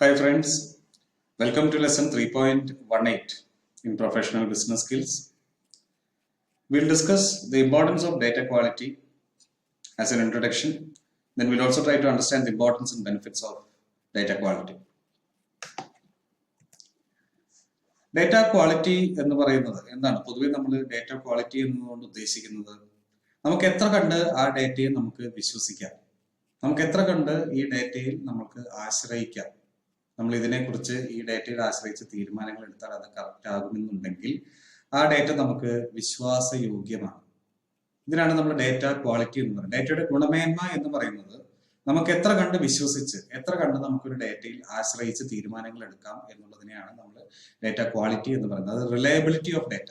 Hi friends, welcome to lesson 3.18 in professional business skills. We'll discuss the importance of data quality as an introduction. Then we'll also try to understand the importance and benefits of data quality. Data quality എന്ന് പറയുന്നത് എന്താണ്? പൊതുവെ നമ്മൾ data quality എന്നതുകൊണ്ട് ഉദ്ദേശിക്കുന്നത് നമുക്ക് എത്ര കണ്ട് ആ ഡേറ്റയെ നമുക്ക് വിശ്വസിക്കാം, നമുക്ക് എത്ര കണ്ട് ഈ ഡേറ്റയിൽ നമുക്ക് ആശ്രയിക്കാം, നമ്മൾ ഇതിനെക്കുറിച്ച് ഈ ഡേറ്റയിൽ ആശ്രയിച്ച് തീരുമാനങ്ങൾ എടുത്താൽ അത് കറക്റ്റ് ആകുമെന്നുണ്ടെങ്കിൽ ആ ഡേറ്റ നമുക്ക് വിശ്വാസയോഗ്യമാണ്. ഇതിനാണ് നമ്മൾ ഡേറ്റ ക്വാളിറ്റി എന്ന് പറയുന്നത്. ഡേറ്റയുടെ ഗുണമേന്മ എന്ന് പറയുന്നത് നമുക്ക് എത്ര കണ്ട് വിശ്വസിച്ച്, എത്ര കണ്ട് നമുക്കൊരു ഡേറ്റയിൽ ആശ്രയിച്ച് തീരുമാനങ്ങൾ എടുക്കാം എന്നുള്ളതിനെയാണ് നമ്മൾ ഡേറ്റ ക്വാളിറ്റി എന്ന് പറയുന്നത്. അത് reliability of data.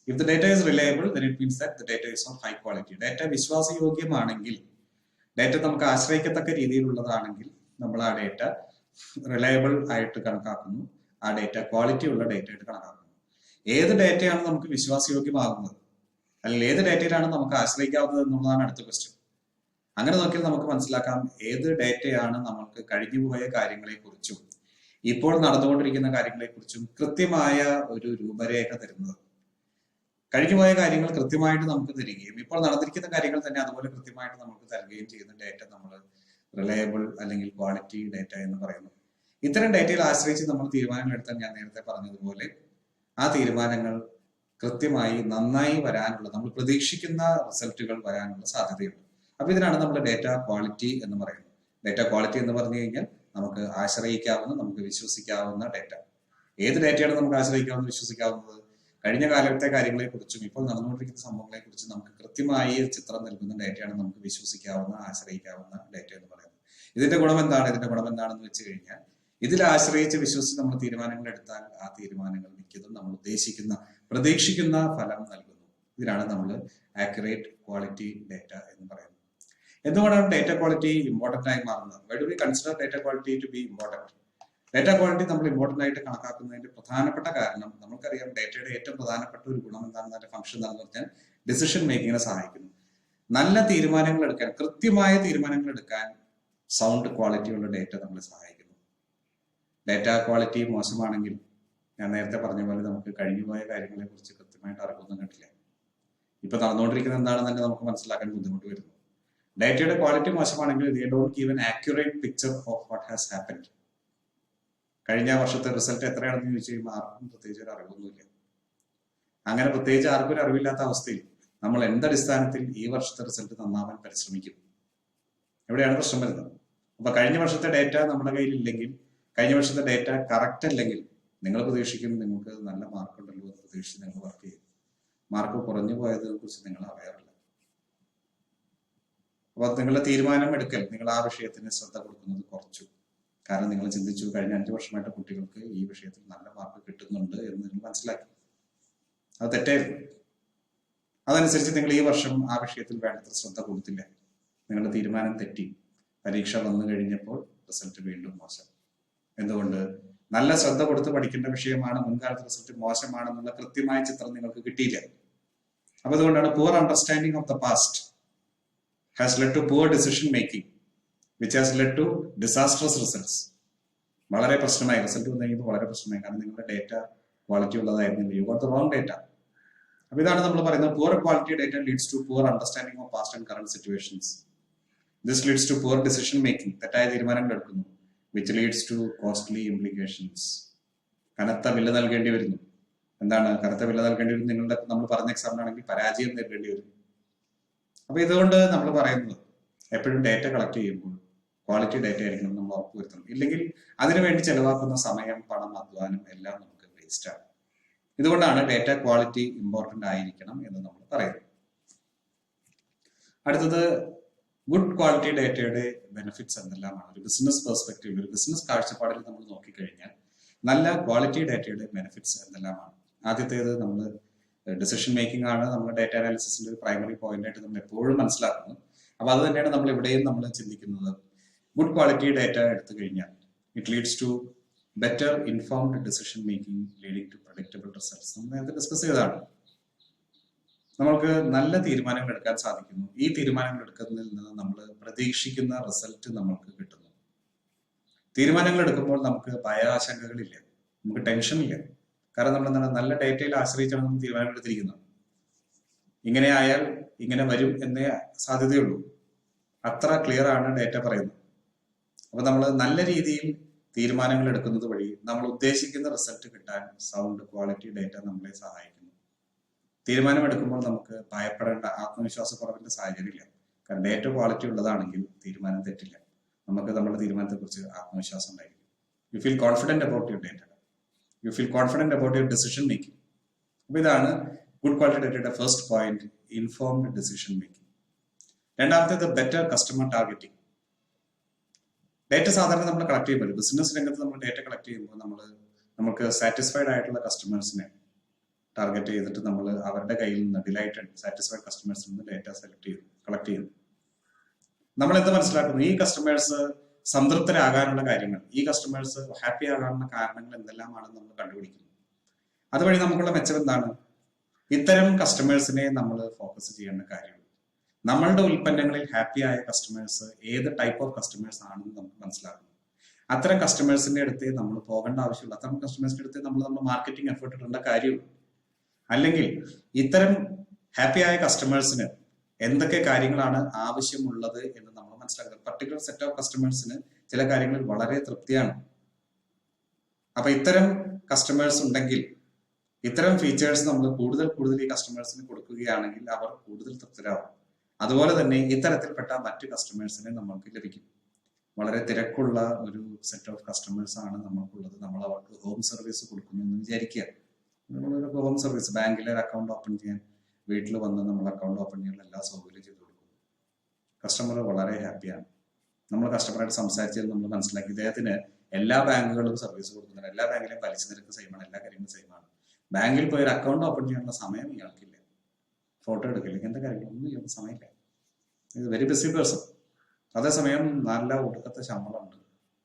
If the data is reliable then it means that the data is of high quality. Data വിശ്വാസയോഗ്യമാണെങ്കിൽ, ഡേറ്റ നമുക്ക് ആശ്രയിക്കത്തക്ക രീതിയിലുള്ളതാണെങ്കിൽ നമ്മൾ ആ ഡേറ്റ റിലയബിൾ ആയിട്ട് കണക്കാക്കുന്നു, ആ ഡേറ്റ ക്വാളിറ്റി ഉള്ള ഡേറ്റ ആയിട്ട് കണക്കാക്കുന്നു. ഏത് ഡേറ്റയാണ് നമുക്ക് വിശ്വാസയോഗ്യമാകുന്നത്, അല്ലെങ്കിൽ ഏത് ഡേറ്റയിലാണ് നമുക്ക് ആശ്രയിക്കാവുന്നത് എന്നുള്ളതാണ് അടുത്ത ക്വസ്റ്റ്യൻ. അങ്ങനെ നോക്കിയാൽ നമുക്ക് മനസ്സിലാക്കാം ഏത് ഡേറ്റയാണ് നമുക്ക് കഴിഞ്ഞുപോയ കാര്യങ്ങളെക്കുറിച്ചും ഇപ്പോൾ നടന്നുകൊണ്ടിരിക്കുന്ന കാര്യങ്ങളെക്കുറിച്ചും കൃത്യമായ ഒരു രൂപരേഖ തരുന്നത്. കഴിഞ്ഞുപോയ കാര്യങ്ങൾ കൃത്യമായിട്ട് നമുക്ക് തരികയും ഇപ്പോൾ നടന്നിരിക്കുന്ന കാര്യങ്ങൾ തന്നെ അതുപോലെ കൃത്യമായിട്ട് നമുക്ക് തരികയും ചെയ്യുന്ന ഡേറ്റ നമ്മൾ റിലയബിൾ അല്ലെങ്കിൽ ക്വാളിറ്റി ഡേറ്റ എന്ന് പറയുന്നു. ഇത്തരം ഡേറ്റയിൽ ആശ്രയിച്ച് നമ്മൾ തീരുമാനങ്ങൾ എടുത്താൽ ഞാൻ നേരത്തെ പറഞ്ഞതുപോലെ ആ തീരുമാനങ്ങൾ കൃത്യമായി നന്നായി വരാനുള്ള, നമ്മൾ പ്രതീക്ഷിക്കുന്ന റിസൾട്ടുകൾ വരാനുള്ള സാധ്യതയുണ്ട്. അപ്പൊ ഇതിനാണ് നമ്മൾ ഡേറ്റ ക്വാളിറ്റി എന്ന് പറയുന്നത്. ഡേറ്റ ക്വാളിറ്റി എന്ന് പറഞ്ഞു കഴിഞ്ഞാൽ നമുക്ക് ആശ്രയിക്കാവുന്ന, നമുക്ക് വിശ്വസിക്കാവുന്ന ഡേറ്റ. ഏത് ഡേറ്റയാണ് നമുക്ക് ആശ്രയിക്കാവുന്ന, വിശ്വസിക്കാവുന്നത്? കഴിഞ്ഞ കാലത്തെ കാര്യങ്ങളെക്കുറിച്ചും ഇപ്പോൾ നടന്നുകൊണ്ടിരിക്കുന്ന സംഭവങ്ങളെക്കുറിച്ചും നമുക്ക് കൃത്യമായി ചിത്രം നൽകുന്ന ഡേറ്റയാണ് നമുക്ക് വിശ്വസിക്കാവുന്ന, ആശ്രയിക്കാവുന്ന ഡേറ്റ എന്ന് പറയുന്നത്. ഇതിന്റെ ഗുണം എന്താണ്? ഇതിന്റെ ഗുണം എന്താണെന്ന് വെച്ച് കഴിഞ്ഞാൽ ഇതിൽ ആശ്രയിച്ച് വിശ്വസിച്ച് നമ്മൾ തീരുമാനങ്ങൾ എടുത്താൽ ആ തീരുമാനങ്ങൾ മിക്കതും നമ്മൾ ഉദ്ദേശിക്കുന്ന, പ്രതീക്ഷിക്കുന്ന ഫലം നൽകുന്നു. ഇതിനാണ് നമ്മൾ ആക്യുറേറ്റ് ക്വാളിറ്റി ഡേറ്റ എന്ന് പറയുന്നത്. എന്തുകൊണ്ടാണ് ഡേറ്റ ക്വാളിറ്റി ഇമ്പോർട്ടന്റ് ആയി മാറുന്നത്? Why do we consider data quality to be important? Data quality നമ്മൾ ഇമ്പോർട്ടന്റ് ആയിട്ട് കണക്കാക്കുന്നതിന്റെ പ്രധാനപ്പെട്ട കാരണം, നമുക്കറിയാം ഡേറ്റയുടെ ഏറ്റവും പ്രധാനപ്പെട്ട ഒരു ഗുണം എന്താണെന്ന്, അതിന്റെ ഫംഗ്ഷൻ എന്താണെന്ന് പറഞ്ഞാൽ ഡിസിഷൻ മേക്കിങ്ങിനെ സഹായിക്കുന്നു. നല്ല തീരുമാനങ്ങൾ എടുക്കാൻ, കൃത്യമായ തീരുമാനങ്ങൾ എടുക്കാൻ സൗണ്ട് ക്വാളിറ്റിയുള്ള ഡേറ്റ നമ്മളെ സഹായിക്കുന്നു. ഡേറ്റ ക്വാളിറ്റി മോശമാണെങ്കിൽ ഞാൻ നേരത്തെ പറഞ്ഞ പോലെ നമുക്ക് കഴിഞ്ഞുപോയ കാര്യങ്ങളെ കുറിച്ച് കൃത്യമായിട്ട് അറിവൊന്നും കിട്ടില്ല. ഇപ്പൊ നടന്നുകൊണ്ടിരിക്കുന്നത് എന്താണെന്ന് തന്നെ നമുക്ക് മനസ്സിലാക്കാൻ ബുദ്ധിമുട്ട് വരുന്നു. ഡേറ്റയുടെ quality മോശമാണെങ്കിൽ they don't give an accurate picture of what has happened. കഴിഞ്ഞ വർഷത്തെ റിസൾട്ട് എത്രയാണെന്ന് ചോദിച്ചു കഴിയുമ്പോൾ ആർക്കും പ്രത്യേകിച്ച് ഒരു അറിവൊന്നുമില്ല. അങ്ങനെ പ്രത്യേകിച്ച് ആർക്കും ഒരു അറിവില്ലാത്ത അവസ്ഥയിൽ നമ്മൾ എന്തടിസ്ഥാനത്തിൽ ഈ വർഷത്തെ റിസൾട്ട് നന്നാവാൻ പരിശ്രമിക്കും? എവിടെയാണ് പ്രശ്നം വരുന്നത്? അപ്പൊ കഴിഞ്ഞ വർഷത്തെ ഡേറ്റ നമ്മുടെ കയ്യിൽ ഇല്ലെങ്കിൽ, കഴിഞ്ഞ വർഷത്തെ ഡേറ്റ കറക്റ്റ് അല്ലെങ്കിൽ നിങ്ങൾ പ്രതീക്ഷിക്കും നിങ്ങൾക്ക് നല്ല മാർക്ക് ഉണ്ടല്ലോ എന്ന് പ്രതീക്ഷിച്ച് നിങ്ങൾ വർക്ക് ചെയ്യും. മാർക്ക് കുറഞ്ഞു പോയതിനെ കുറിച്ച് നിങ്ങൾ അവയറില്ല. അപ്പൊ നിങ്ങളുടെ തീരുമാനം എടുക്കൽ, നിങ്ങൾ ആ വിഷയത്തിന് ശ്രദ്ധ കൊടുക്കുന്നത് കുറച്ചു. കാരണം നിങ്ങൾ ചിന്തിച്ചു കഴിഞ്ഞ 5 വർഷമായിട്ട് കുട്ടികൾക്ക് ഈ വിഷയത്തിൽ നല്ല മാർക്ക് കിട്ടുന്നുണ്ട് എന്ന് നിങ്ങൾ മനസ്സിലാക്കി. അത് തെറ്റായിരുന്നു. അതനുസരിച്ച് നിങ്ങൾ ഈ വർഷം ആ വിഷയത്തിൽ വേണ്ടത്ര ശ്രദ്ധ കൊടുത്തില്ല. നിങ്ങളുടെ തീരുമാനം തെറ്റി. പരീക്ഷ വന്നു കഴിഞ്ഞപ്പോൾ റിസൾട്ട് വീണ്ടും മോശം. എന്തുകൊണ്ട്? നല്ല ശ്രദ്ധ കൊടുത്ത് പഠിക്കേണ്ട വിഷയമാണ്, മുൻകാലത്തെ റിസൾട്ട് മോശമാണെന്നുള്ള കൃത്യമായ ചിത്രം നിങ്ങൾക്ക് കിട്ടിയില്ല. അപ്പൊ അതുകൊണ്ടാണ് poor understanding of the past has led to poor decision making, which has led to disastrous results. വളരെ പ്രശ്നമായി, റിസൾട്ട് വന്നു കഴിഞ്ഞപ്പോൾ വളരെ പ്രശ്നമായി. കാരണം നിങ്ങളുടെ ഡേറ്റ ക്വാളിറ്റി ഉള്ളതായിരുന്നില്ല. You got the wrong data. അപ്പൊ ഇതാണ് നമ്മൾ പറയുന്നത്, poor quality data leads to poor understanding of past and current situations. This leads to poor decision making. തെറ്റായ തീരുമാനങ്ങൾ എടുക്കുന്നു. Which leads to costly implications. കനത്ത വില നൽകേണ്ടി വരുന്നു. എന്താണ് കനത്ത വില നൽകേണ്ടി വരും? നിങ്ങളുടെ നമ്മൾ പറഞ്ഞ എക്സാമിനാണെങ്കിൽ പരാജയം നേരിടേണ്ടി വരും. അപ്പൊ ഇതുകൊണ്ട് നമ്മൾ പറയുന്നത് എപ്പോഴും ഡേറ്റ കളക്ട് ചെയ്യുമ്പോൾ ക്വാളിറ്റി ഡേറ്റ ആയിരിക്കണം നമ്മൾ ഉറപ്പുവരുത്തണം. ഇല്ലെങ്കിൽ അതിനുവേണ്ടി ചെലവാക്കുന്ന സമയം, പണം, അധ്വാനം എല്ലാം നമുക്ക് വേസ്റ്റ് ആണ്. ഇതുകൊണ്ടാണ് ഡേറ്റ ക്വാളിറ്റി ഇമ്പോർട്ടന്റ് ആയിരിക്കണം എന്ന് നമ്മൾ പറയുന്നത്. അടുത്തത് ഗുഡ് ക്വാളിറ്റി ഡേറ്റയുടെ ബെനിഫിറ്റ്സ് എന്തെല്ലാമാണ്? ഒരു ബിസിനസ് പെർസ്പെക്റ്റീവ്, ഒരു ബിസിനസ് കാഴ്ചപ്പാടിൽ നമ്മൾ നോക്കിക്കഴിഞ്ഞാൽ നല്ല ക്വാളിറ്റി ഡേറ്റയുടെ ബെനിഫിറ്റ്സ് എന്തെല്ലാമാണ്? ആദ്യത്തേത് നമ്മൾ ഡിസിഷൻ മേക്കിംഗ് ആണ്. നമ്മുടെ ഡേറ്റ അനാലിസിസിന്റെ ഒരു പ്രൈമറി പോയിന്റ് ആയിട്ട് നമ്മൾ എപ്പോഴും മനസ്സിലാക്കുന്നത്. അപ്പൊ അത് തന്നെയാണ് നമ്മൾ ഇവിടെയും നമ്മൾ ചിന്തിക്കുന്നത്. ഗുഡ് ക്വാളിറ്റി ഡേറ്റ എടുത്തു കഴിഞ്ഞാൽ it leads to better informed decision making leading to predictable results. നമ്മൾ നേരത്തെ ഡിസ്കസ് ചെയ്തതാണ്. നമ്മൾക്ക് നല്ല തീരുമാനങ്ങൾ എടുക്കാൻ സാധിക്കുന്നു. ഈ തീരുമാനങ്ങൾ എടുക്കുന്നതിൽ നിന്ന് നമ്മൾ പ്രതീക്ഷിക്കുന്ന റിസൾട്ട് നമ്മൾക്ക് കിട്ടുന്നു. തീരുമാനങ്ങൾ എടുക്കുമ്പോൾ നമുക്ക് ഭയാശങ്കകളില്ല, നമുക്ക് ടെൻഷനില്ല. കാരണം നമ്മൾ എന്താണ്, നല്ല ഡേറ്റയിൽ ആശ്രയിച്ചാണ് നമ്മൾ തീരുമാനങ്ങൾ എടുത്തിരിക്കുന്നത്. ഇങ്ങനെ ആയാൽ ഇങ്ങനെ വരും എന്നേ സാധ്യതയുള്ളൂ. അത്ര ക്ലിയർ ആണ് ഡേറ്റ പറയുന്നത്. അപ്പൊ നമ്മൾ നല്ല രീതിയിൽ തീരുമാനങ്ങൾ എടുക്കുന്നത് വഴി നമ്മൾ ഉദ്ദേശിക്കുന്ന റിസൾട്ട് കിട്ടാൻ സൗണ്ട് ക്വാളിറ്റി ഡേറ്റ നമ്മളെ സഹായിക്കുന്നു. തീരുമാനമെടുക്കുമ്പോൾ നമുക്ക് ഭയപ്പെടേണ്ട ആത്മവിശ്വാസക്കുറവിന്റെ സാഹചര്യമില്ല. കാരണം ഡേറ്റ ക്വാളിറ്റി ഉള്ളതാണെങ്കിൽ തീരുമാനം തെറ്റില്ല. നമുക്ക് നമ്മുടെ തീരുമാനത്തെ കുറിച്ച് ആത്മവിശ്വാസം ഉണ്ടായിരിക്കും. You feel confident about your data, you feel confident about your decision making. അപ്പൊ ഇതാണ് ഗുഡ് ക്വാളിറ്റി ഡേറ്റയുടെ first point, informed decision making. രണ്ടാമത്തേത് ബെറ്റർ കസ്റ്റമർ ടാർഗറ്റിംഗ്. ഡേറ്റ സാധാരണ നമ്മൾ കളക്ട് ചെയ്യുമ്പോൾ, ബിസിനസ് രംഗത്ത് നമ്മൾ ഡേറ്റ കളക്ട് ചെയ്യുമ്പോൾ നമുക്ക് സാറ്റിസ്ഫൈഡ് ആയിട്ടുള്ള കസ്റ്റമേഴ്സിനെ ടാർഗറ്റ് ചെയ്തിട്ട് നമ്മൾ അവരുടെ കയ്യിൽ നിന്ന് ഡിലൈറ്റഡ് സാറ്റിസ്ഫൈഡ് കസ്റ്റമേഴ്സിൽ നിന്ന് ഡേറ്റ കളക്ട് ചെയ്യുന്നു. നമ്മൾ എന്ത് മനസ്സിലാക്കുന്നു, ഈ കസ്റ്റമേഴ്സ് സംതൃപ്തരാകാനുള്ള കാര്യങ്ങൾ, ഈ കസ്റ്റമേഴ്സ് ഹാപ്പി ആകാനുള്ള കാരണങ്ങൾ എന്തെല്ലാമാണെന്ന് നമ്മൾ കണ്ടുപിടിക്കുന്നു. അതുവഴി നമുക്കുള്ള മെച്ചം എന്താണ്? ഇത്തരം കസ്റ്റമേഴ്സിനെ നമ്മൾ ഫോക്കസ് ചെയ്യേണ്ട കാര്യമുള്ളൂ. നമ്മളുടെ ഉൽപ്പന്നങ്ങളിൽ ഹാപ്പി ആയ കസ്റ്റമേഴ്സ് ഏത് ടൈപ്പ് ഓഫ് കസ്റ്റമേഴ്സ് ആണെന്ന് നമുക്ക് മനസ്സിലാക്കുന്നു. അത്തരം കസ്റ്റമേഴ്സിന്റെ അടുത്തേ നമ്മൾ പോകേണ്ട ആവശ്യമുള്ളൂ. അത്തരം കസ്റ്റമേഴ്സിന്റെ അടുത്ത് നമ്മൾ മാർക്കറ്റിംഗ് എഫേർട്ട് ഇടേണ്ട കാര്യമുള്ളൂ. അല്ലെങ്കിൽ ഇത്തരം ഹാപ്പി ആയ കസ്റ്റമേഴ്സിന് എന്തൊക്കെ കാര്യങ്ങളാണ് ആവശ്യമുള്ളത് എന്ന് നമ്മൾ മനസ്സിലാക്കുന്നത്. പർട്ടിക്കുലർ സെറ്റ് ഓഫ് കസ്റ്റമേഴ്സിന് ചില കാര്യങ്ങളിൽ വളരെ തൃപ്തിയാണ്. അപ്പൊ ഇത്തരം കസ്റ്റമേഴ്സ് ഉണ്ടെങ്കിൽ, ഇത്തരം ഫീച്ചേഴ്സ് നമ്മൾ കൂടുതൽ ഈ കസ്റ്റമേഴ്സിന് കൊടുക്കുകയാണെങ്കിൽ അവർ കൂടുതൽ തൃപ്തരാകും. അതുപോലെ തന്നെ ഇത്തരത്തിൽപ്പെട്ട മറ്റ് കസ്റ്റമേഴ്സിനെ നമ്മൾക്ക് ലഭിക്കും. വളരെ തിരക്കുള്ള ഒരു സെറ്റ് ഓഫ് കസ്റ്റമേഴ്സ് ആണ് നമ്മൾക്കുള്ളത്. നമ്മൾ അവർക്ക് ഹോം സർവീസ് കൊടുക്കുന്നു എന്ന് വിചാരിക്കുക. നമ്മളൊരു ഹോം സർവീസ്, ബാങ്കിലെ അക്കൗണ്ട് ഓപ്പൺ ചെയ്യാൻ, വീട്ടിൽ വന്ന് നമ്മൾ അക്കൗണ്ട് ഓപ്പൺ ചെയ്യാനുള്ള എല്ലാ സൗകര്യം ചെയ്തു കൊടുക്കുന്നു. കസ്റ്റമർ വളരെ ഹാപ്പിയാണ്. നമ്മൾ കസ്റ്റമറായിട്ട് സംസാരിച്ചത് നമ്മൾ മനസ്സിലാക്കി, ഇദ്ദേഹത്തിന് എല്ലാ ബാങ്കുകളും സർവീസ് കൊടുക്കുന്നുണ്ട്, എല്ലാ ബാങ്കിലെയും പലിശ നിരക്ക് സെയിമാണ്, എല്ലാ കാര്യങ്ങളും സെയിമാണ്. ബാങ്കിൽ പോയി ഒരു അക്കൗണ്ട് ഓപ്പൺ ചെയ്യാനുള്ള സമയം ഇയാൾക്കില്ല, ഫോട്ടോ എടുക്കില്ല, ഇങ്ങനത്തെ കാര്യങ്ങളൊന്നും ഇയാൾക്ക് സമയമില്ല. ഇത് വെരി ബിസി പേഴ്സൺ. അതേസമയം നല്ല ഒടുക്കത്തെ ശമ്പളമുണ്ട്,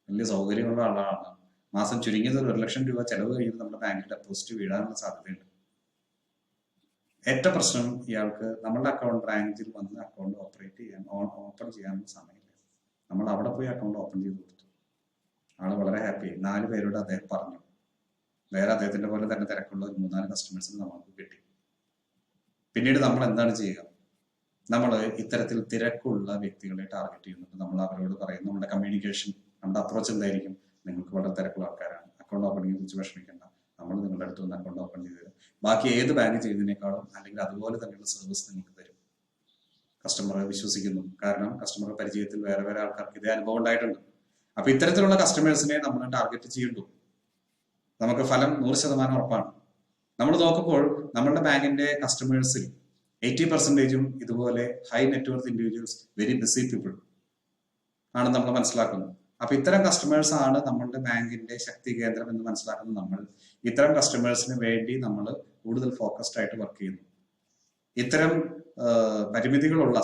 വലിയ സൗകര്യമുള്ള ആളാണ്. മാസം ചുരുങ്ങിയത് 1,00,000 രൂപ ചെലവ് കഴിഞ്ഞിട്ട് നമ്മുടെ ബാങ്കിൽ ഡെപ്പോസിറ്റ് വീഴാനുള്ള സാധ്യതയുണ്ട്. ഏറ്റവും പ്രശ്നം, ഇയാൾക്ക് നമ്മുടെ അക്കൗണ്ട് ബ്രാഞ്ചിൽ വന്ന് അക്കൗണ്ട് ഓപ്പൺ ചെയ്യാനുള്ള സമയമില്ല. നമ്മൾ അവിടെ പോയി അക്കൗണ്ട് ഓപ്പൺ ചെയ്ത് കൊടുത്തു. ആള് വളരെ ഹാപ്പി. 4 പേരോട് അദ്ദേഹം പറഞ്ഞു. വേറെ അദ്ദേഹത്തിന്റെ പോലെ തന്നെ തിരക്കുള്ള ഒരു 3-4 കസ്റ്റമേഴ്സിന് നമുക്ക് കിട്ടി. പിന്നീട് നമ്മൾ എന്താണ് ചെയ്യുക? നമ്മൾ ഇത്തരത്തിൽ തിരക്കുള്ള വ്യക്തികളെ ടാർഗറ്റ് ചെയ്യുന്നുണ്ട്. നമ്മൾ അവരോട് പറയും, നമ്മുടെ കമ്മ്യൂണിക്കേഷൻ, നമ്മുടെ അപ്രോച്ച് എന്തായിരിക്കും? നിങ്ങൾക്ക് വളരെ തിരക്കുള്ള ആൾക്കാരാണ്, അക്കൗണ്ട് ഓപ്പണിങ്ങിനെ കുറിച്ച് വിഷമിക്കേണ്ട, നമ്മൾ നിങ്ങളുടെ അടുത്ത് നിന്ന് അക്കൗണ്ട് ഓപ്പൺ ചെയ്ത് തരും. ബാക്കി ഏത് ബാങ്ക് ചെയ്യുന്നതിനേക്കാളും അല്ലെങ്കിൽ അതുപോലെ തന്നെയുള്ള സർവീസ് നിങ്ങൾക്ക് തരും. കസ്റ്റമറെ വിശ്വസിക്കുന്നു. കാരണം കസ്റ്റമറുടെ പരിചയത്തിൽ വേറെ ആൾക്കാർക്ക് ഇതേ അനുഭവം ഉണ്ടായിട്ടുണ്ട്. അപ്പൊ ഇത്തരത്തിലുള്ള കസ്റ്റമേഴ്സിനെ നമ്മൾ ടാർഗറ്റ് ചെയ്യുന്നു. നമുക്ക് ഫലം 100% ഉറപ്പാണ്. നമ്മൾ നോക്കുമ്പോൾ നമ്മളുടെ ബാങ്കിന്റെ കസ്റ്റമേഴ്സിൽ 80% ഇതുപോലെ high net worth individuals, very busy people ആണ് നമ്മൾ മനസ്സിലാക്കുന്നത്. അപ്പൊ ഇത്തരം കസ്റ്റമേഴ്സ് ആണ് നമ്മളുടെ ബാങ്കിന്റെ ശക്തി കേന്ദ്രം എന്ന് മനസ്സിലാക്കുന്ന നമ്മൾ ഇത്തരം കസ്റ്റമേഴ്സിന് വേണ്ടി നമ്മൾ കൂടുതൽ ഫോക്കസ്ഡ് ആയിട്ട് വർക്ക് ചെയ്യുന്നു. ഇത്തരം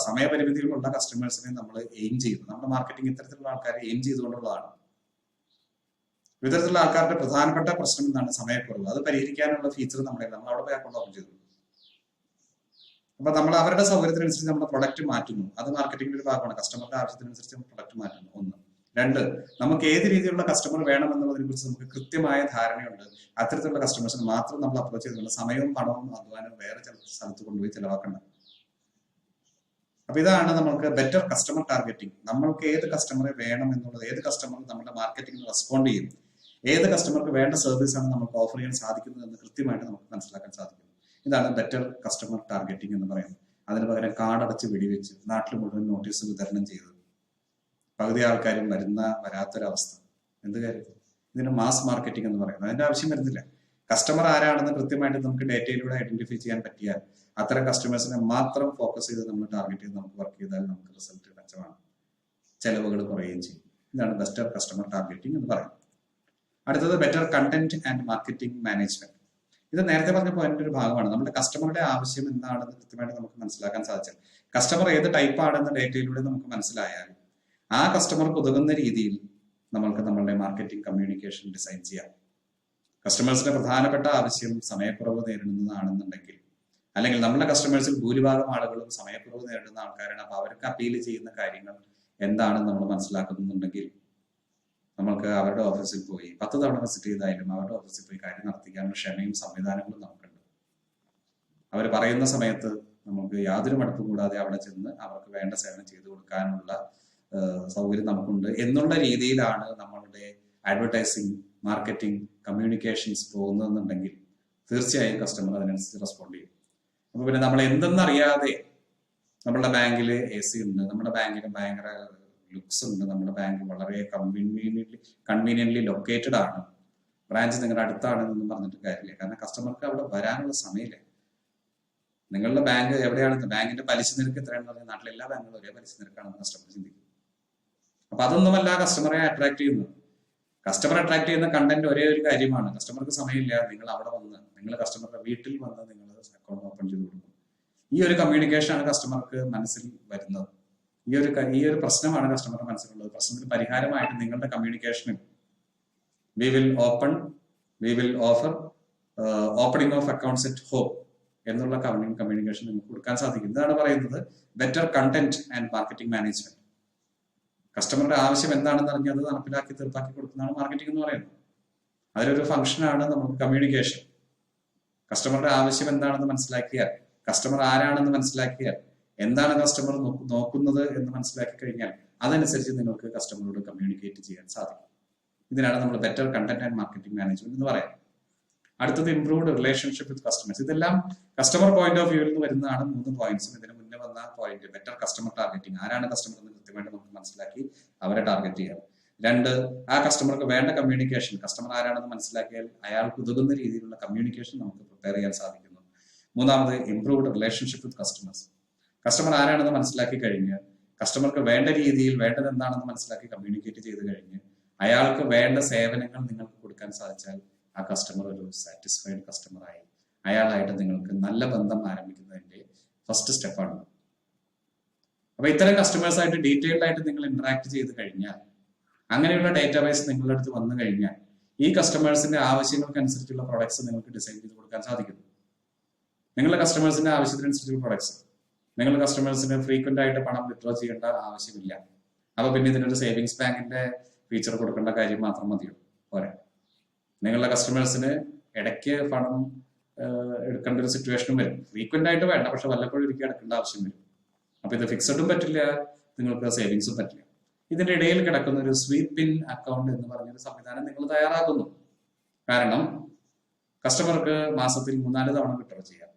സമയപരിമിതികളുള്ള കസ്റ്റമേഴ്സിനെ നമ്മൾ എയിം ചെയ്യുന്നു. നമ്മുടെ മാർക്കറ്റിംഗ് ഇത്തരത്തിലുള്ള ആൾക്കാരെ എയിം ചെയ്തുകൊണ്ടുള്ളതാണ്. ഇത്തരത്തിലുള്ള ആൾക്കാരുടെ പ്രധാനപ്പെട്ട പ്രശ്നം എന്താണ്? സമയക്കുറവ്. അത് പരിഹരിക്കാനുള്ള ഫീച്ചർ നമ്മൾ അവിടെ പോയി അക്കൗണ്ട് ഓപ്പൺ ചെയ്തു. അപ്പൊ നമ്മൾ അവരുടെ സൗകര്യത്തിനനുസരിച്ച് നമ്മുടെ പ്രൊഡക്റ്റ് മാറ്റുന്നു. അത് മാർക്കറ്റിംഗിന്റെ ഒരു ഭാഗമാണ്. കസ്റ്റമറുടെ ആവശ്യത്തിനനുസരിച്ച് പ്രൊഡക്റ്റ് മാറ്റുന്നു. 1. 2, നമുക്ക് ഏത് രീതിയിലുള്ള കസ്റ്റമർ വേണമെന്നുള്ളതിനെ കുറിച്ച് നമുക്ക് കൃത്യമായ ധാരണയുണ്ട്. അത്തരത്തിലുള്ള കസ്റ്റമേഴ്സിന് മാത്രം നമ്മൾ അപ്രോച്ച് ചെയ്തിട്ടുണ്ട്. സമയവും പണവും അധ്വാനവും വേറെ സ്ഥലത്ത് കൊണ്ടുപോയി ചെലവാക്കേണ്ട. അപ്പൊ ഇതാണ് നമുക്ക് ബെറ്റർ കസ്റ്റമർ ടാർഗറ്റിംഗ്. നമ്മൾക്ക് ഏത് കസ്റ്റമറെ വേണം എന്നുള്ളത്, ഏത് കസ്റ്റമർ നമ്മുടെ മാർക്കറ്റിംഗിന് റെസ്പോണ്ട് ചെയ്യും, ഏത് കസ്റ്റമർക്ക് വേണ്ട സർവീസാണ് നമുക്ക് ഓഫർ ചെയ്യാൻ സാധിക്കുന്നത് എന്ന് കൃത്യമായിട്ട് നമുക്ക് മനസ്സിലാക്കാൻ സാധിക്കും. ഇതാണ് ബെറ്റർ കസ്റ്റമർ ടാർഗറ്റിംഗ് എന്ന് പറയുന്നത്. അതിന് പകരം കാർഡടച്ച് വെടിവെച്ച് നാട്ടിൽ മുഴുവൻ നോട്ടീസ് വിതരണം ചെയ്ത് പകുതി ആൾക്കാരും വരാത്തൊരവസ്ഥ. എന്ത് കാര്യം? ഇതിന് മാസ് മാർക്കറ്റിംഗ് എന്ന് പറയുന്നത്. അതിന്റെ ആവശ്യം വരുന്നില്ല. കസ്റ്റമർ ആരാണെന്ന് കൃത്യമായിട്ട് നമുക്ക് ഡേറ്റയിലൂടെ ഐഡന്റിഫൈ ചെയ്യാൻ പറ്റിയാൽ അത്തരം കസ്റ്റമേഴ്സിനെ മാത്രം ഫോക്കസ് ചെയ്ത് നമ്മൾ ടാർഗറ്റ് ചെയ്ത് നമുക്ക് വർക്ക് ചെയ്താൽ നമുക്ക് റിസൾട്ട് മെച്ചമാണ്, ചെലവുകൾ കുറയുകയും ചെയ്യും. ഇതാണ് ബെറ്റർ കസ്റ്റമർ ടാർഗറ്റിംഗ് എന്ന് പറയുന്നത്. അടുത്തത് better content and marketing management. ഇത് നേരത്തെ പറഞ്ഞ പോയിന്റ് ഒരു ഭാഗമാണ്. നമ്മുടെ കസ്റ്റമറുടെ ആവശ്യം എന്താണെന്ന് കൃത്യമായിട്ട് നമുക്ക് മനസ്സിലാക്കാൻ സാധിച്ചാൽ, കസ്റ്റമർ ഏത് ടൈപ്പ് ആണെന്ന് ഡേറ്റയിലൂടെ നമുക്ക് മനസ്സിലായാൽ ആ കസ്റ്റമർക്ക് ഉതകുന്ന രീതിയിൽ നമ്മൾക്ക് നമ്മളുടെ മാർക്കറ്റിംഗ് കമ്മ്യൂണിക്കേഷൻ ഡിസൈൻ ചെയ്യാം. കസ്റ്റമേഴ്സിന്റെ പ്രധാനപ്പെട്ട ആവശ്യം സമയക്കുറവ് നേരിടുന്നതാണെന്നുണ്ടെങ്കിൽ, അല്ലെങ്കിൽ നമ്മുടെ കസ്റ്റമേഴ്സിൽ ഭൂരിഭാഗം ആളുകളും സമയക്കുറവ് നേരിടുന്ന ആൾക്കാരാണ്. അപ്പൊ അവർക്ക് അപ്പീൽ ചെയ്യുന്ന കാര്യങ്ങൾ എന്താണെന്ന് നമ്മൾ മനസ്സിലാക്കുന്നുണ്ടെങ്കിൽ നമ്മൾക്ക് അവരുടെ ഓഫീസിൽ പോയി 10 തവണ വിസിറ്റ് ചെയ്തായാലും അവരുടെ ഓഫീസിൽ പോയി കാര്യം നടത്തിക്കാനുള്ള ക്ഷമയും സംവിധാനങ്ങളും നമുക്കുണ്ട്. അവർ പറയുന്ന സമയത്ത് നമുക്ക് യാതൊരു മടുപ്പും കൂടാതെ അവിടെ ചെന്ന് അവർക്ക് വേണ്ട സേവനം ചെയ്തു കൊടുക്കാനുള്ള സൗകര്യം നമുക്കുണ്ട് എന്നുള്ള രീതിയിലാണ് നമ്മളുടെ അഡ്വർടൈസിങ്, മാർക്കറ്റിംഗ്, കമ്മ്യൂണിക്കേഷൻസ് പോകുന്നതെന്നുണ്ടെങ്കിൽ തീർച്ചയായും കസ്റ്റമർ അതിനനുസരിച്ച് റെസ്പോണ്ട് ചെയ്യും. അപ്പൊ പിന്നെ നമ്മൾ എന്തെന്നറിയാതെ നമ്മുടെ ബാങ്കിൽ AC ഉണ്ട്, നമ്മുടെ ബാങ്കിന് ഭയങ്കര ലുക്സ് ഉണ്ട്, നമ്മുടെ ബാങ്ക് വളരെ കൺവീനിയന്റ്ലി ലൊക്കേറ്റഡ് ആണ്, ബ്രാഞ്ച് നിങ്ങളുടെ അടുത്താണ് എന്നൊന്നും പറഞ്ഞിട്ട് കാര്യമില്ല. കാരണം കസ്റ്റമർക്ക് അവിടെ വരാനുള്ള സമയമില്ല. നിങ്ങളുടെ ബാങ്ക് എവിടെയാണെന്ന്, ബാങ്കിന്റെ പലിശ നിരക്ക് എത്രയാണെന്ന് പറഞ്ഞാൽ നാട്ടിലെ എല്ലാ ബാങ്കുകളും ഒരേ പലിശ നിരക്കാണെന്ന് കസ്റ്റമർ ചിന്തിക്കും. അപ്പൊ അതൊന്നുമല്ല കസ്റ്റമറെ അട്രാക്ട് ചെയ്യുന്നത്. കസ്റ്റമർ അട്രാക്ട് ചെയ്യുന്ന കണ്ടന്റ് ഒരേ ഒരു കാര്യമാണ്. കസ്റ്റമർക്ക് സമയമില്ല, നിങ്ങൾ അവിടെ വന്ന്, നിങ്ങൾ കസ്റ്റമറുടെ വീട്ടിൽ വന്ന് നിങ്ങൾ അക്കൗണ്ട് ഓപ്പൺ ചെയ്ത് കൊടുക്കും. ഈ ഒരു കമ്മ്യൂണിക്കേഷൻ ആണ് കസ്റ്റമർക്ക് മനസ്സിൽ വരുന്നത്. ഈ ഒരു പ്രശ്നമാണ് കസ്റ്റമറുടെ മനസ്സിലുള്ളത്. പ്രശ്നത്തിന് പരിഹാരമായിട്ട് നിങ്ങളുടെ കമ്മ്യൂണിക്കേഷനിൽ we will offer opening of accounts at home എന്നുള്ള കമ്മ്യൂണിക്കേഷൻ നിങ്ങൾക്ക് കൊടുക്കാൻ സാധിക്കും. ഇതാണ് പറയുന്നത് better content and marketing management. കസ്റ്റമറുടെ ആവശ്യം എന്താണെന്ന് അറിഞ്ഞ് അത് നടപ്പിലാക്കി തീർപ്പാക്കി കൊടുക്കുന്നതാണ് മാർക്കറ്റിംഗ് എന്ന് പറയുന്നത്. അതിലൊരു ഫംഗ്ഷനാണ് നമുക്ക് കമ്മ്യൂണിക്കേഷൻ. കസ്റ്റമറുടെ ആവശ്യം എന്താണെന്ന് മനസ്സിലാക്കിയാൽ, കസ്റ്റമർ ആരാണെന്ന് മനസ്സിലാക്കിയാൽ, എന്താണ് കസ്റ്റമർ നോക്കുന്നത് എന്ന് മനസ്സിലാക്കി കഴിഞ്ഞാൽ അതനുസരിച്ച് നിങ്ങൾക്ക് കസ്റ്റമറോട് കമ്മ്യൂണിക്കേറ്റ് ചെയ്യാൻ സാധിക്കും. ഇതിനാണ് നമ്മൾ better content and marketing management എന്ന് പറയാം. അടുത്തത് ഇംപ്രൂവ്ഡ് റിലേഷൻഷിപ്പ് വിത്ത് കസ്റ്റമേഴ്സ്. ഇതെല്ലാം കസ്റ്റമർ പോയിന്റ് ഓഫ് വ്യൂവിൽ നിന്ന് വരുന്നതാണ് 3 പോയിന്റ്സും. ഇതിന് മുന്നേ വന്ന പോയിന്റ് ബെറ്റർ കസ്റ്റമർ ടാർഗറ്റിംഗ്. ആരാണ് കസ്റ്റമർ എന്ന് കൃത്യമായിട്ട് നമുക്ക് മനസ്സിലാക്കി അവരെ ടാർഗറ്റ് ചെയ്യാം. 2, ആ കസ്റ്റമർക്ക് വേണ്ട കമ്മ്യൂണിക്കേഷൻ. കസ്റ്റമർ ആരാണെന്ന് മനസ്സിലാക്കിയാൽ അയാൾക്ക് ഉതകുന്ന രീതിയിലുള്ള കമ്മ്യൂണിക്കേഷൻ നമുക്ക് പ്രിപ്പയർ ചെയ്യാൻ സാധിക്കുന്നു. 3ാമത് improved relationship with customers. Customer ആരാണെന്ന് മനസ്സിലാക്കി കഴിഞ്ഞ് കസ്റ്റമർക്ക് വേണ്ട രീതിയിൽ വേണ്ടത് എന്താണെന്ന് മനസ്സിലാക്കി കമ്മ്യൂണിക്കേറ്റ് ചെയ്ത് കഴിഞ്ഞ് അയാൾക്ക് വേണ്ട സേവനങ്ങൾ നിങ്ങൾക്ക് കൊടുക്കാൻ സാധിച്ചാൽ ആ കസ്റ്റമർ ഒരു സാറ്റിസ്ഫൈഡ് കസ്റ്റമറായി അയാളായിട്ട് നിങ്ങൾക്ക് നല്ല ബന്ധം ആരംഭിക്കുന്നതിന്റെ ഫസ്റ്റ് സ്റ്റെപ്പാണ്. അപ്പൊ ഇത്തരം കസ്റ്റമേഴ്സ് ആയിട്ട് ഡീറ്റെയിൽഡ് ആയിട്ട് നിങ്ങൾ ഇന്ററാക്ട് ചെയ്ത് കഴിഞ്ഞാൽ, അങ്ങനെയുള്ള ഡേറ്റാബേസ് നിങ്ങളുടെ അടുത്ത് വന്നു കഴിഞ്ഞാൽ ഈ കസ്റ്റമേഴ്സിന്റെ ആവശ്യങ്ങൾക്കനുസരിച്ചുള്ള പ്രൊഡക്ട്സ് നിങ്ങൾക്ക് ഡിസൈൻ ചെയ്ത് കൊടുക്കാൻ സാധിക്കുന്നു. നിങ്ങളുടെ കസ്റ്റമേഴ്സിന്റെ ആവശ്യത്തിനനുസരിച്ചുള്ള പ്രൊഡക്ട്സ്. നിങ്ങളുടെ കസ്റ്റമേഴ്സിന് ഫ്രീക്വന്റ് ആയിട്ട് പണം വിത്ഡ്രോ ചെയ്യേണ്ട ആവശ്യമില്ല. അപ്പൊ പിന്നെ ഇതിനൊരു സേവിങ്സ് ബാങ്കിന്റെ ഫീച്ചർ കൊടുക്കേണ്ട കാര്യം മാത്രം മതിയോ? പോരെ. നിങ്ങളുടെ കസ്റ്റമേഴ്സിന് ഇടയ്ക്ക് പണം എടുക്കേണ്ട ഒരു സിറ്റുവേഷനും വരും. ഫ്രീക്വന്റ് ആയിട്ട് വേണ്ട, പക്ഷെ വല്ലപ്പോഴും ഒരിക്കലും എടുക്കേണ്ട ആവശ്യം വരും. അപ്പൊ ഇത് ഫിക്സഡും പറ്റില്ല, നിങ്ങൾക്ക് സേവിങ്സും പറ്റില്ല. ഇതിന്റെ ഇടയിൽ കിടക്കുന്ന ഒരു സ്വീപ്പ് ഇൻ അക്കൗണ്ട് എന്ന് പറഞ്ഞൊരു സംവിധാനം നിങ്ങൾ തയ്യാറാക്കുന്നു. കാരണം കസ്റ്റമർക്ക് മാസത്തിൽ 3-4 തവണ വിത്ഡ്രോ ചെയ്യാം.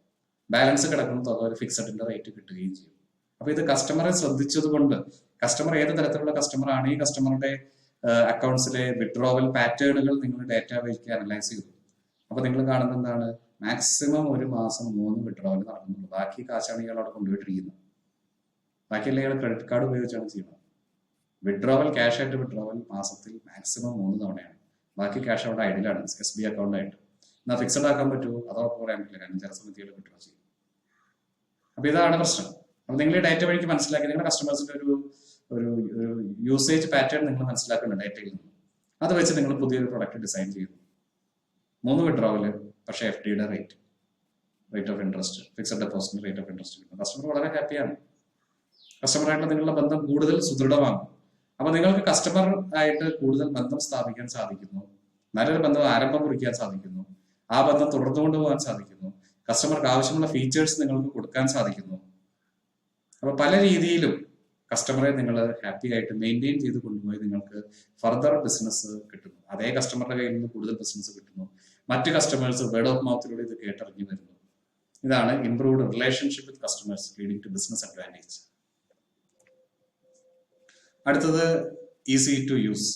ബാലൻസ് കിടക്കുന്ന തുക ഒരു ഫിക്സഡിന്റെ റേറ്റ് കിട്ടുകയും ചെയ്യും. അപ്പൊ ഇത് കസ്റ്റമറെ ശ്രദ്ധിച്ചത് കൊണ്ട്, കസ്റ്റമർ ഏത് തരത്തിലുള്ള കസ്റ്റമർ ആണ്, ഈ കസ്റ്റമറുടെ അക്കൗണ്ട്സിലെ വിഡ്രോവൽ പാറ്റേണുകൾ നിങ്ങൾ ഡേറ്റാബേസിലേക്ക് അനലൈസ് ചെയ്തു. അപ്പൊ നിങ്ങൾ കാണുന്നത് എന്താണ്? മാക്സിമം ഒരു മാസം 3 വിഡ്രോവൽ നടക്കുന്നുള്ളൂ. ബാക്കി കാശാണ് ഇയാൾ അവിടെ കൊണ്ടുപോയിട്ടിരിക്കുന്നത്. ബാക്കിയെല്ലാം ഇയാൾ ക്രെഡിറ്റ് കാർഡ് ഉപയോഗിച്ചാണ് ചെയ്യുന്നത്. വിഡ്രോവൽ, ക്യാഷ് ആയിട്ട് വിഡ്രോവൽ മാസത്തിൽ മാക്സിമം 3 തവണയാണ്. ബാക്കി ക്യാഷ് അവിടെ ഐഡിലാണ്, SB അക്കൗണ്ട് ആയിട്ട്. എന്നാൽ ഫിക്സഡ് ആക്കാൻ പറ്റുമോ? അതോ പറയാൻ പറ്റില്ല, കാരണം ചില സമയത്ത് വിഡ്രോ ചെയ്യും. അപ്പൊ ഇതാണ് പ്രശ്നം. അപ്പൊ നിങ്ങൾ ഈ ഡേറ്റ വഴിക്ക് മനസ്സിലാക്കി നിങ്ങളുടെ കസ്റ്റമേഴ്സിന്റെ ഒരു യൂസേജ് പാറ്റേൺ നിങ്ങൾ മനസ്സിലാക്കുന്നുണ്ട് ഡേറ്റയിൽ നിന്ന്. അത് വെച്ച് നിങ്ങൾ പുതിയൊരു പ്രൊഡക്റ്റ് ഡിസൈൻ ചെയ്യുന്നു. 3 വിഡ്രോവല്, പക്ഷേ FDയുടെ rate of interest, fixed deposit rate of interest കിട്ടും. കസ്റ്റമർ വളരെ ഹാപ്പിയാണ്. കസ്റ്റമറായിട്ട് നിങ്ങളുടെ ബന്ധം കൂടുതൽ സുദൃഢമാകും. അപ്പൊ നിങ്ങൾക്ക് കസ്റ്റമർ ആയിട്ട് കൂടുതൽ ബന്ധം സ്ഥാപിക്കാൻ സാധിക്കുന്നു. നല്ലൊരു ബന്ധം ആരംഭം കുറിക്കാൻ സാധിക്കുന്നു. ആ ബന്ധം തുടർന്നു കൊണ്ടുപോകാൻ സാധിക്കുന്നു. കസ്റ്റമർക്ക് ആവശ്യമുള്ള ഫീച്ചേഴ്സ് നിങ്ങൾക്ക് കൊടുക്കാൻ സാധിക്കുന്നു. അപ്പൊ പല രീതിയിലും കസ്റ്റമറെ നിങ്ങൾ ഹാപ്പി ആയിട്ട് മെയിൻറ്റെയിൻ ചെയ്ത് കൊണ്ടുപോയി നിങ്ങൾക്ക് ഫർദർ ബിസിനസ് കിട്ടുന്നു. അതേ കസ്റ്റമറുടെ കയ്യിൽ നിന്ന് കൂടുതൽ ബിസിനസ് കിട്ടുന്നു. മറ്റ് കസ്റ്റമേഴ്സ് വേർഡ് ഓഫ് മൗത്തിലൂടെ ഇത് കേട്ടറിഞ്ഞു വരുന്നു. ഇതാണ് improved relationship with customers leading to business advantage. അടുത്തത് ഈസി ടു യൂസ്.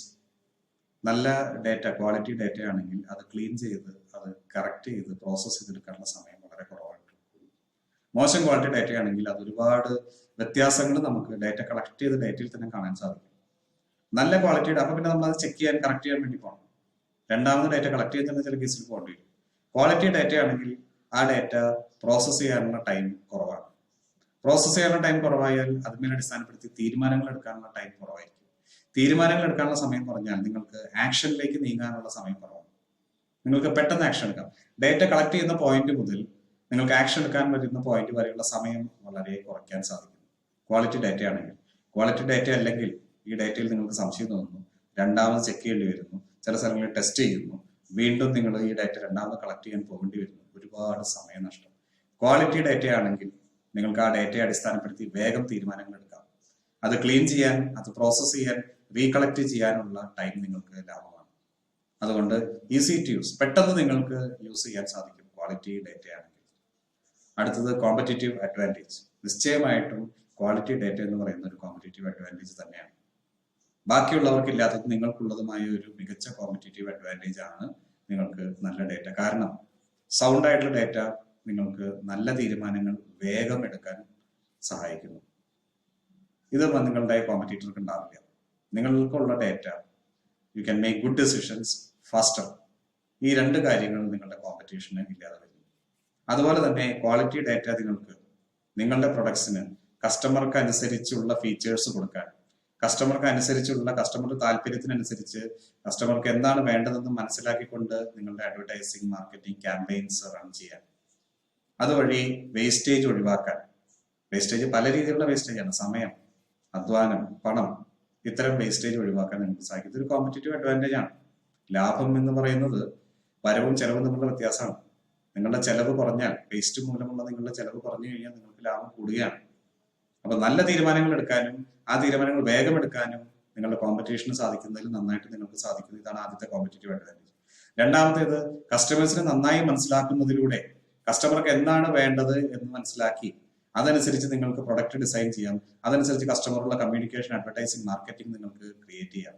നല്ല ഡേറ്റ, ക്വാളിറ്റി ഡേറ്റ ആണെങ്കിൽ അത് ക്ലീൻ ചെയ്ത് അത് കറക്റ്റ് ചെയ്ത് പ്രോസസ്സ് ചെയ്തെടുക്കാനുള്ള സമയം വളരെ കുറവാണ്. മോശം ക്വാളിറ്റി ഡേറ്റ ആണെങ്കിൽ അത് ഒരുപാട് വ്യത്യാസങ്ങൾ നമുക്ക് ഡേറ്റ കളക്ട് ചെയ്ത ഡേറ്റയിൽ തന്നെ കാണാൻ സാധിക്കും. നല്ല ക്വാളിറ്റിയുടെ, അപ്പൊ പിന്നെ നമ്മൾ അത് ചെക്ക് ചെയ്യാൻ, കറക്റ്റ് ചെയ്യാൻ വേണ്ടി പോകണം. രണ്ടാമത് ഡേറ്റ കളക്ട് ചെയ്യുന്ന ചില കേസിൽ പോകേണ്ടി വരും. ക്വാളിറ്റി ഡേറ്റ ആണെങ്കിൽ ആ ഡേറ്റ പ്രോസസ്സ് ചെയ്യാനുള്ള ടൈം കുറവാണ്. പ്രോസസ്സ് ചെയ്യാനുള്ള ടൈം കുറവായാൽ അതിന്മേൽ അടിസ്ഥാനപ്പെടുത്തി തീരുമാനങ്ങൾ എടുക്കാനുള്ള ടൈം കുറവായിരിക്കും. തീരുമാനങ്ങൾ എടുക്കാനുള്ള സമയം കുറഞ്ഞാൽ നിങ്ങൾക്ക് ആക്ഷനിലേക്ക് നീങ്ങാനുള്ള സമയം കുറവാണ്. നിങ്ങൾക്ക് പെട്ടെന്ന് ആക്ഷൻ എടുക്കാം. ഡേറ്റ കളക്ട് ചെയ്യുന്ന പോയിന്റ് മുതൽ നിങ്ങൾക്ക് ആക്ഷൻ എടുക്കാൻ വരുന്ന പോയിന്റ് വരെയുള്ള സമയം വളരെ കുറയ്ക്കാൻ സാധിക്കും ക്വാളിറ്റി ഡേറ്റ ആണെങ്കിൽ. ക്വാളിറ്റി ഡേറ്റ അല്ലെങ്കിൽ ഈ ഡേറ്റയിൽ നിങ്ങൾക്ക് സംശയം തോന്നുന്നു, രണ്ടാമത് ചെക്ക് ചെയ്യേണ്ടി വരുന്നു, ചില സ്ഥലങ്ങളിൽ ടെസ്റ്റ് ചെയ്യുന്നു, വീണ്ടും നിങ്ങൾ ഈ ഡാറ്റ രണ്ടാമത് കളക്ട് ചെയ്യാൻ പോകേണ്ടി വരുന്നു, ഒരുപാട് സമയനഷ്ടം. ക്വാളിറ്റി ഡാറ്റ ആണെങ്കിൽ നിങ്ങൾക്ക് ആ ഡാറ്റയെ അടിസ്ഥാനപ്പെടുത്തി വേഗം തീരുമാനങ്ങൾ എടുക്കാം. അത് ക്ലീൻ ചെയ്യാൻ, അത് പ്രോസസ്സ് ചെയ്യാൻ, റീകളക്ട് ചെയ്യാനുള്ള ടൈം നിങ്ങൾക്ക് ലാഭമാണ്. അതുകൊണ്ട് ഈസി ടു യൂസ്, പെട്ടെന്ന് നിങ്ങൾക്ക് യൂസ് ചെയ്യാൻ സാധിക്കും ക്വാളിറ്റി ഡാറ്റ ആണെങ്കിൽ. അടുത്തത് കോമ്പറ്റീറ്റീവ് അഡ്വാൻറ്റേജ്. നിശ്ചയമായിട്ടും ക്വാളിറ്റി ഡാറ്റ എന്ന് പറയുന്ന ഒരു കോമ്പറ്റീറ്റീവ് അഡ്വാൻറ്റേജ് തന്നെയാണ്. ബാക്കിയുള്ളവർക്ക് ഇല്ലാത്തത് നിങ്ങൾക്കുള്ളതുമായ ഒരു മികച്ച കോമ്പറ്റീറ്റീവ് അഡ്വാൻറ്റേജ് ആണ് നിങ്ങൾക്ക് നല്ല ഡാറ്റ. കാരണം സൗണ്ട് ആയിട്ടുള്ള ഡാറ്റ നിങ്ങൾക്ക് നല്ല തീരുമാനങ്ങൾ വേഗം എടുക്കാൻ സഹായിക്കുന്നു. ഇത് നിങ്ങളുടെ കോമ്പറ്റീറ്റർക്ക് ഉണ്ടാവില്ല. നിങ്ങൾക്കുള്ള data you can make good decisions faster. ഈ രണ്ട് കാര്യങ്ങൾ നിങ്ങളുടെ കോമ്പറ്റീഷന് ഇല്ലാതെ വരുന്നു. അതുപോലെ തന്നെ ക്വാളിറ്റി ഡാറ്റ നിങ്ങൾക്ക് നിങ്ങളുടെ പ്രൊഡക്ട്സിന് കസ്റ്റമർക്ക് അനുസരിച്ചുള്ള ഫീച്ചേഴ്സ് കൊടുക്കാൻ, കസ്റ്റമർക്ക് അനുസരിച്ചുള്ള കസ്റ്റമറുടെ താല്പര്യത്തിനനുസരിച്ച് കസ്റ്റമർക്ക് എന്താണ് വേണ്ടതെന്ന് മനസ്സിലാക്കിക്കൊണ്ട് നിങ്ങളുടെ അഡ്വർടൈസിങ് മാർക്കറ്റിംഗ് ക്യാമ്പയിൻസ് റൺ ചെയ്യാൻ, അതുവഴി വേസ്റ്റേജ് ഒഴിവാക്കാൻ. വേസ്റ്റേജ് പല രീതിയിലുള്ള വേസ്റ്റേജ് ആണ്. സമയം, അധ്വാനം, പണം, ഇത്തരം വേസ്റ്റേജ് ഒഴിവാക്കാൻ നിങ്ങൾക്ക് സാധിക്കും. ഇതൊരു കോമ്പറ്റീറ്റീവ് അഡ്വാൻറ്റേജ് ആണ്. ലാഭം എന്ന് പറയുന്നത് വരവും ചെലവും തമ്മിലുള്ള വ്യത്യാസമാണ്. നിങ്ങളുടെ ചെലവ് കുറഞ്ഞാൽ, വേസ്റ്റ് മൂലമുള്ള നിങ്ങളുടെ ചെലവ് കുറഞ്ഞു കഴിഞ്ഞാൽ നിങ്ങൾക്ക് ലാഭം കൂടുകയാണ്. അപ്പൊ നല്ല തീരുമാനങ്ങൾ എടുക്കാനും ആ തീരുമാനങ്ങൾ വേഗം എടുക്കാനും നിങ്ങളുടെ കോമ്പറ്റീഷന് സാധിക്കുന്നതിൽ നന്നായിട്ട് നിങ്ങൾക്ക് സാധിക്കുന്നു. ഇതാണ് ആദ്യത്തെ കോമ്പറ്റീറ്റീവ് അഡ്വാൻറ്റേജ്. രണ്ടാമത്തേത്, കസ്റ്റമേഴ്സിനെ നന്നായി മനസ്സിലാക്കുന്നതിലൂടെ കസ്റ്റമർക്ക് എന്താണ് വേണ്ടത് എന്ന് മനസ്സിലാക്കി അതനുസരിച്ച് നിങ്ങൾക്ക് പ്രൊഡക്റ്റ് ഡിസൈൻ ചെയ്യാം. അതനുസരിച്ച് കസ്റ്റമറുള്ള കമ്മ്യൂണിക്കേഷൻ, അഡ്വർടൈസിങ്, മാർക്കറ്റിംഗ് നിങ്ങൾക്ക് ക്രിയേറ്റ് ചെയ്യാം.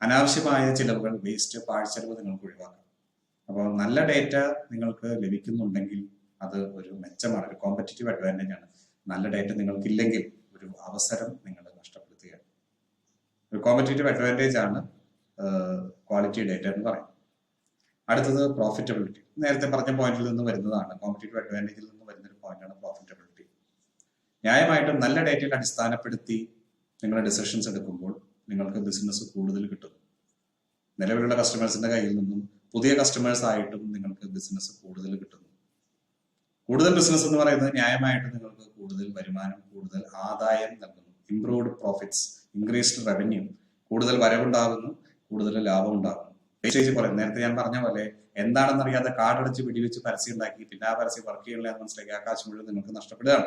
അനാവശ്യമായ ചിലവുകൾ, വേസ്റ്റ്, പാഴ്ചെലവ് നിങ്ങൾക്ക് ഒഴിവാക്കാം. അപ്പോൾ നല്ല ഡേറ്റ നിങ്ങൾക്ക് ലഭിക്കുന്നുണ്ടെങ്കിൽ അത് ഒരു മെച്ചമാണ്, ഒരു കോമ്പറ്റീറ്റീവ് അഡ്വാൻറ്റേജ് ആണ്. നല്ല ഡേറ്റ നിങ്ങൾക്കില്ലെങ്കിൽ ഒരു അവസരം നിങ്ങൾ നഷ്ടപ്പെടുത്തുകയാണ്. ഒരു കോമ്പറ്റീറ്റീവ് അഡ്വാൻറ്റേജ് ആണ് ക്വാളിറ്റി ഡേറ്റ എന്ന് പറയും. അടുത്തത് പ്രോഫിറ്റബിലിറ്റി. നേരത്തെ പറഞ്ഞ പോയിന്റിൽ നിന്ന് വരുന്നതാണ്, കോമ്പറ്റീറ്റീവ് അഡ്വാൻറ്റേജിൽ നിന്ന് വരുന്ന ഒരു പോയിന്റാണ് പ്രോഫിറ്റബിലിറ്റി. ന്യായമായിട്ടും നല്ല ഡേറ്റയിൽ അടിസ്ഥാനപ്പെടുത്തി നിങ്ങൾ ഡിസിഷൻസ് എടുക്കുമ്പോൾ നിങ്ങൾക്ക് ബിസിനസ് കൂടുതൽ കിട്ടും. നിലവിലുള്ള കസ്റ്റമേഴ്സിന്റെ കയ്യിൽ നിന്നും പുതിയ കസ്റ്റമേഴ്സ് ആയിട്ടും നിങ്ങൾക്ക് ബിസിനസ് കൂടുതൽ കിട്ടുന്നു. കൂടുതൽ ബിസിനസ് എന്ന് പറയുന്നത് ന്യായമായിട്ട് നിങ്ങൾക്ക് കൂടുതൽ വരുമാനം, കൂടുതൽ ആദായം നൽകുന്നു. ഇംപ്രൂവ്ഡ് പ്രോഫിറ്റ്സ്, ഇൻക്രീസ്ഡ് റവന്യൂ, കൂടുതൽ വരവുണ്ടാകുന്നു, കൂടുതൽ ലാഭം ഉണ്ടാകുന്നു. വേസ്റ്റേജ് കുറയും. നേരത്തെ ഞാൻ പറഞ്ഞ പോലെ എന്താണെന്നറിയാതെ കാർഡടിച്ച് വെടിവെച്ച് പരസ്യം ഉണ്ടാക്കി പിന്നെ ആ പരസ്യം വർക്ക് ചെയ്യണില്ല എന്ന് മനസ്സിലാക്കി ആ കാശ് മുഴുവൻ നിങ്ങൾക്ക് നഷ്ടപ്പെടുകയാണ്.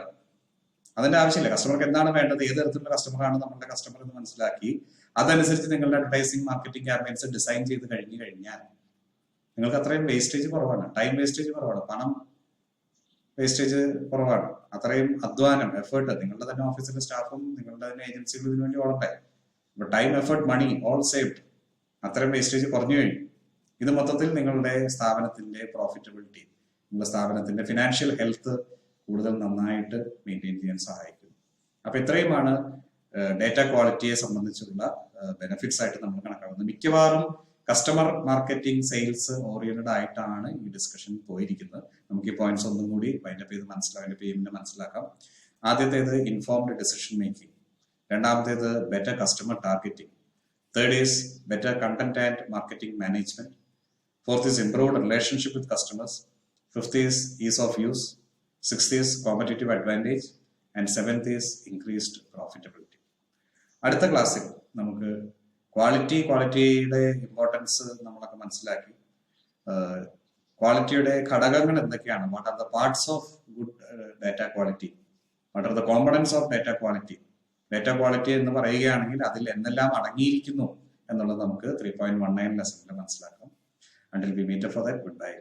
അതിന്റെ ആവശ്യമില്ല. കസ്റ്റമർക്ക് എന്താണ് വേണ്ടത്, ഏത് തരത്തിലുള്ള കസ്റ്റമറാണ് നമ്മുടെ കസ്റ്റമർ എന്ന് മനസ്സിലാക്കി അതനുസരിച്ച് നിങ്ങളുടെ അഡ്വർടൈസിംഗ്, മാർക്കറ്റിംഗ് ക്യാമ്പയിൻസ് ഡിസൈൻ ചെയ്ത് കഴിഞ്ഞാൽ നിങ്ങൾക്ക് അത്രയും വേസ്റ്റേജ് കുറവാണ്, ടൈം വേസ്റ്റേജ് കുറവാണ്, പണം വേസ്റ്റേജ് കുറവാണ്. അത്രയും അധ്വാനം, എഫേർട്ട്, നിങ്ങളുടെ തന്നെ ഓഫീസിലെ സ്റ്റാഫും നിങ്ങളുടെ തന്നെ ഏജൻസികളും ഇതിനു വേണ്ടി ഓടട്ടെ. അപ്പൊ ടൈം, എഫേർട്ട്, മണി ഓൾ സേവ്ഡ്. അത്രയും വേസ്റ്റേജ് കുറഞ്ഞു കഴിഞ്ഞു. ഇത് മൊത്തത്തിൽ നിങ്ങളുടെ സ്ഥാപനത്തിന്റെ പ്രോഫിറ്റബിലിറ്റി, നിങ്ങളുടെ സ്ഥാപനത്തിന്റെ ഫിനാൻഷ്യൽ ഹെൽത്ത് കൂടുതൽ നന്നായിട്ട് മെയിൻറ്റെയിൻ ചെയ്യാൻ സഹായിക്കും. അപ്പൊ ഇത്രയുമാണ് ഡേറ്റ ക്വാളിറ്റിയെ സംബന്ധിച്ചുള്ള ബെനിഫിറ്റ്സ് ആയിട്ട് നമ്മൾ കണക്കാക്കുന്നത്. മിക്കവാറും കസ്റ്റമർ മാർക്കറ്റിംഗ്, സെയിൽസ് ഓറിയന്റഡ് ആയിട്ടാണ് ഈ ഡിസ്കഷൻ പോയിരിക്കുന്നത്. നമുക്ക് ഈ പോയിന്റ്സ് ഒന്നും കൂടി വൈൻഡപ്പ് ചെയ്ത് മനസ്സിലാക്കാം. ആദ്യത്തേത് ഇൻഫോംഡ് ഡിസിഷൻ മേക്കിംഗ്, രണ്ടാമത്തേത് better customer targeting, third is better content and marketing management, fourth is improved relationship with customers, fifth is is of use, sixth is competitive advantage and seventh is increased profitability. അടുത്ത ക്ലാസ്സിൽ നമുക്ക് ക്വാളിറ്റിയുടെ importance നമ്മളൊക്കെ മനസ്സിലാക്കി. ക്വാളിറ്റിയുടെ ഘടകങ്ങൾ എന്തൊക്കെയാണ്, what are the parts of good data quality, what are the components of data quality. Data quality എന്ന് പറയുകയാണെങ്കിൽ അതിൽ എന്തെല്ലാം അടങ്ങിയിരിക്കുന്നു എന്നുള്ളത് നമുക്ക് 3.19 ലെസണിൽ മനസ്സിലാക്കാം. Until we meet for that, goodbye.